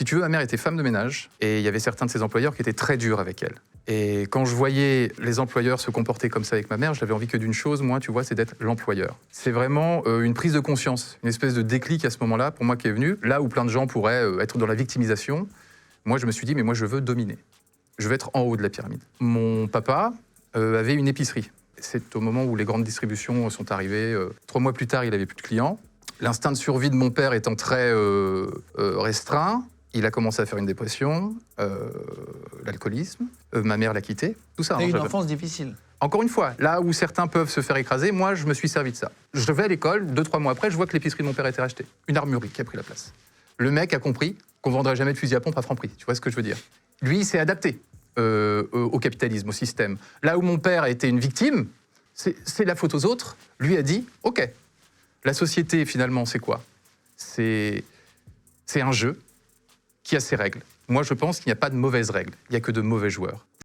tu veux, ma mère était femme de ménage et il y avait certains de ses employeurs qui étaient très durs avec elle. Et quand je voyais les employeurs se comporter comme ça avec ma mère, je n'avais envie que d'une chose, moi, tu vois, c'est d'être l'employeur. C'est vraiment une prise de conscience, une espèce de déclic à ce moment-là, pour moi, qui est venu. Là où plein de gens pourraient être dans la victimisation, moi, je me suis dit, mais moi, je veux dominer. Je veux être en haut de la pyramide. Mon papa avait une épicerie. C'est au moment où les grandes distributions sont arrivées. 3 mois plus tard, il n'avait plus de clients. L'instinct de survie de mon père étant très restreint, il a commencé à faire une dépression, l'alcoolisme, ma mère l'a quitté, tout ça. T'as eu une enfance difficile. Encore une fois, là où certains peuvent se faire écraser, moi, je me suis servi de ça. Je vais à l'école, 2-3 mois après, je vois que l'épicerie de mon père a été rachetée. Une armurerie qui a pris la place. Le mec a compris qu'on ne vendrait jamais de fusil à pompe à Franprix, tu vois ce que je veux dire. Lui, il s'est adapté au capitalisme, au système. Là où mon père a été une victime, c'est la faute aux autres. Lui a dit, OK, la société, finalement, c'est quoi ? C'est un jeu qui a ses règles. Moi, je pense qu'il n'y a pas de mauvaises règles, il n'y a que de mauvais joueurs.